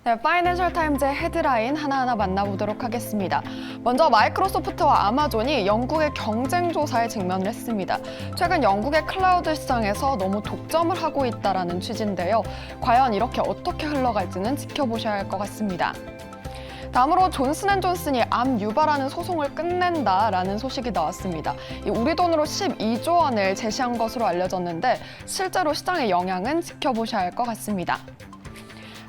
네, 파이낸셜 타임즈의 헤드라인 하나하나 만나보도록 하겠습니다. 먼저 마이크로소프트와 아마존이 영국의 경쟁 조사에 직면을 했습니다. 최근 영국의 클라우드 시장에서 너무 독점을 하고 있다는 취지인데요. 과연 이렇게 어떻게 흘러갈지는 지켜보셔야 할 것 같습니다. 다음으로 존슨앤존슨이 암 유발하는 소송을 끝낸다라는 소식이 나왔습니다. 우리 돈으로 12조 원을 제시한 것으로 알려졌는데 실제로 시장의 영향은 지켜보셔야 할 것 같습니다.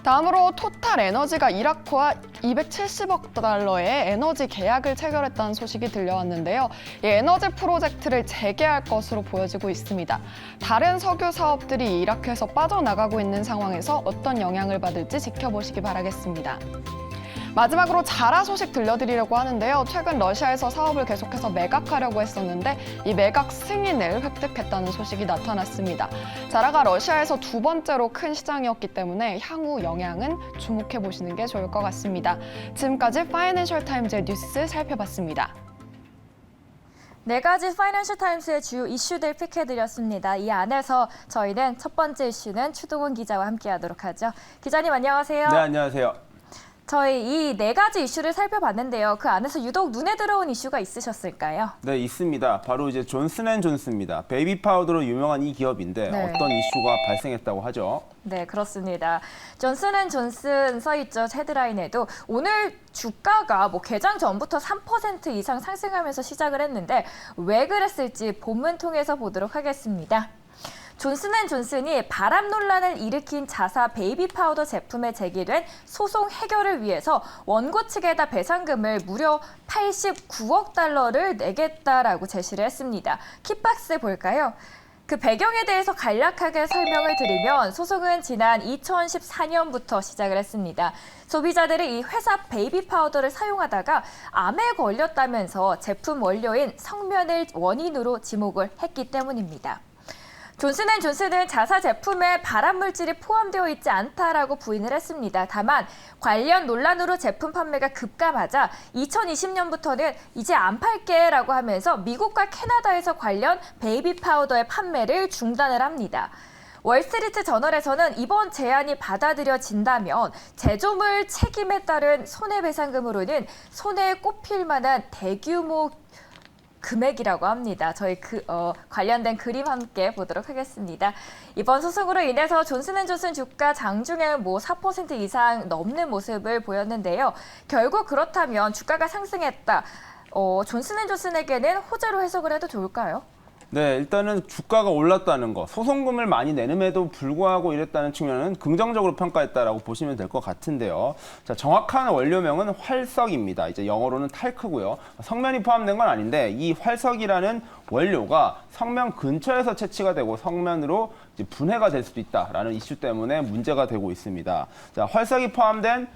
다음으로 토탈 에너지가 이라크와 270억 달러의 에너지 계약을 체결했다는 소식이 들려왔는데요. 이 에너지 프로젝트를 재개할 것으로 보여지고 있습니다. 다른 석유 사업들이 이라크에서 빠져나가고 있는 상황에서 어떤 영향을 받을지 지켜보시기 바라겠습니다. 마지막으로 자라 소식 들려드리려고 하는데요. 최근 러시아에서 사업을 계속해서 매각하려고 했었는데 이 매각 승인을 획득했다는 소식이 나타났습니다. 자라가 러시아에서 두 번째로 큰 시장이었기 때문에 향후 영향은 주목해 보시는 게 좋을 것 같습니다. 지금까지 파이낸셜 타임즈의 뉴스 살펴봤습니다. 네 가지 파이낸셜 타임스의 주요 이슈들 픽해드렸습니다. 이 안에서 저희는 첫 번째 이슈는 추동훈 기자와 함께하도록 하죠. 기자님 안녕하세요. 네, 안녕하세요. 저희 이 네 가지 이슈를 살펴봤는데요. 그 안에서 유독 눈에 들어온 이슈가 있으셨을까요? 네, 있습니다. 바로 이제 존슨앤존슨입니다. 베이비 파우더로 유명한 이 기업인데 네. 어떤 이슈가 발생했다고 하죠? 네, 그렇습니다. 존슨앤존슨 써있죠. 헤드라인에도 오늘 주가가 개장 전부터 3% 이상 상승하면서 시작을 했는데 왜 그랬을지 본문 통해서 보도록 하겠습니다. 존슨앤존슨이 바람 논란을 일으킨 자사 베이비 파우더 제품에 제기된 소송 해결을 위해서 원고 측에다 배상금을 무려 89억 달러를 내겠다라고 제시를 했습니다. 킥박스 볼까요? 그 배경에 대해서 간략하게 설명을 드리면 소송은 지난 2014년부터 시작을 했습니다. 소비자들이 이 회사 베이비 파우더를 사용하다가 암에 걸렸다면서 제품 원료인 성면을 원인으로 지목을 했기 때문입니다. 존슨앤존슨은 자사 제품에 발암 물질이 포함되어 있지 않다라고 부인을 했습니다. 다만 관련 논란으로 제품 판매가 급감하자 2020년부터는 이제 안 팔게라고 하면서 미국과 캐나다에서 관련 베이비 파우더의 판매를 중단을 합니다. 월스트리트 저널에서는 이번 제안이 받아들여진다면 제조물 책임에 따른 손해배상금으로는 손해에 꼽힐 만한 대규모 금액이라고 합니다. 저희 관련된 그림 함께 보도록 하겠습니다. 이번 소송으로 인해서 존슨앤존슨 주가 장중에 4% 이상 넘는 모습을 보였는데요. 결국 그렇다면 주가가 상승했다. 존슨앤존슨에게는 호재로 해석을 해도 좋을까요? 네, 일단은 주가가 올랐다는 거, 소송금을 많이 내는에도 불구하고 이랬다는 측면은 긍정적으로 평가했다라고 보시면 될 것 같은데요. 자, 정확한 원료명은 활석입니다. 이제 영어로는 탈크고요. 성면이 포함된 건 아닌데 이 활석이라는 원료가 성면 근처에서 채취가 되고 성면으로 이제 분해가 될 수도 있다라는 이슈 때문에 문제가 되고 있습니다. 자, 활석이 포함된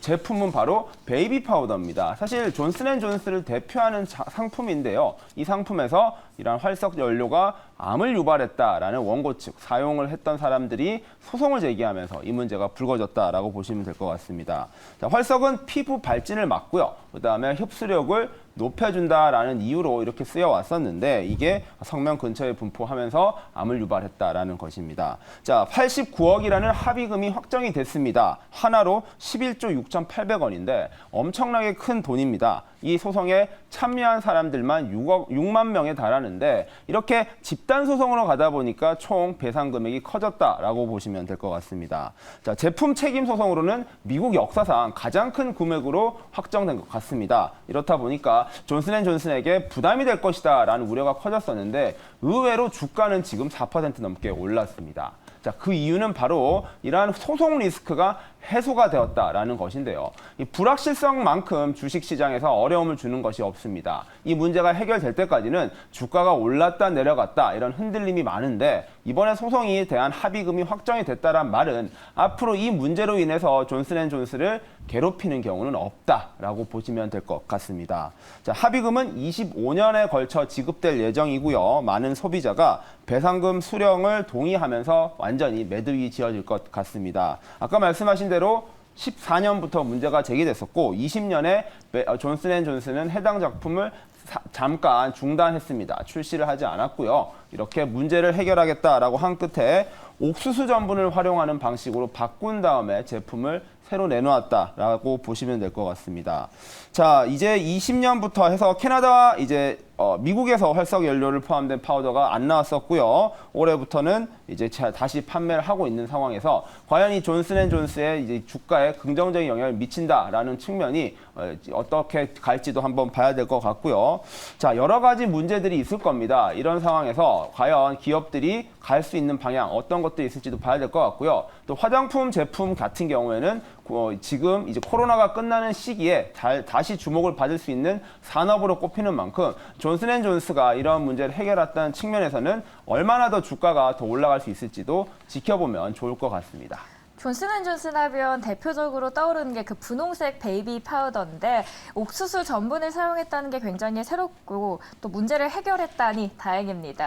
제품은 바로 베이비 파우더입니다. 사실 존슨앤존슨을 대표하는 상품인데요. 이 상품에서 이러한 활석 연료가 암을 유발했다라는 원고 측 사용을 했던 사람들이 소송을 제기하면서 이 문제가 불거졌다라고 보시면 될 것 같습니다. 자, 활석은 피부 발진을 막고요. 그다음에 흡수력을 높여준다라는 이유로 이렇게 쓰여왔었는데 이게 성면 근처에 분포하면서 암을 유발했다라는 것입니다. 자, 89억이라는 합의금이 확정이 됐습니다. 하나로 11조 6,800원인데 엄청나게 큰 돈입니다. 이 소송에 참여한 사람들만 6만 명에 달하는데 이렇게 집단 소송으로 가다 보니까 총 배상 금액이 커졌다라고 보시면 될 것 같습니다. 자, 제품 책임 소송으로는 미국 역사상 가장 큰 금액으로 확정된 것 같습니다. 이렇다 보니까 존슨앤존슨에게 부담이 될 것이다라는 우려가 커졌었는데 의외로 주가는 지금 4% 넘게 올랐습니다. 자, 그 이유는 바로 이러한 소송 리스크가 해소가 되었다라는 것인데요. 이 불확실성만큼 주식시장에서 어려움을 주는 것이 없습니다. 이 문제가 해결될 때까지는 주가가 올랐다 내려갔다 이런 흔들림이 많은데 이번에 소송에 대한 합의금이 확정이 됐다란 말은 앞으로 이 문제로 인해서 존슨앤존슨을 괴롭히는 경우는 없다라고 보시면 될 것 같습니다. 자, 합의금은 25년에 걸쳐 지급될 예정이고요. 많은 소비자가 배상금 수령을 동의하면서 완전히 매듭이 지어질 것 같습니다. 아까 말씀하신 대로 14년부터 문제가 제기됐었고 20년에 존슨앤존슨은 해당 작품을 잠깐 중단했습니다. 출시를 하지 않았고요. 이렇게 문제를 해결하겠다라고 한 끝에 옥수수 전분을 활용하는 방식으로 바꾼 다음에 제품을 새로 내놓았다라고 보시면 될 것 같습니다. 자, 이제 20년부터 해서 캐나다와 이제 미국에서 활석 연료를 포함된 파우더가 안 나왔었고요. 올해부터는 이제 다시 판매를 하고 있는 상황에서 과연 이 존슨앤존스의 이제 주가에 긍정적인 영향을 미친다라는 측면이 어떻게 갈지도 한번 봐야 될 것 같고요. 자, 여러 가지 문제들이 있을 겁니다. 이런 상황에서 과연 기업들이 갈 수 있는 방향 어떤 것들이 있을지도 봐야 될 것 같고요. 또 화장품 제품 같은 경우에는 지금 이제 코로나가 끝나는 시기에 다시 주목을 받을 수 있는 산업으로 꼽히는 만큼 존슨앤존스가 이런 문제를 해결했다는 측면에서는 얼마나 더 주가가 더 올라갈 수 있을지도 지켜보면 좋을 것 같습니다. 존슨앤존슨 하면 대표적으로 떠오르는 게 그 분홍색 베이비 파우더인데 옥수수 전분을 사용했다는 게 굉장히 새롭고 또 문제를 해결했다니 다행입니다.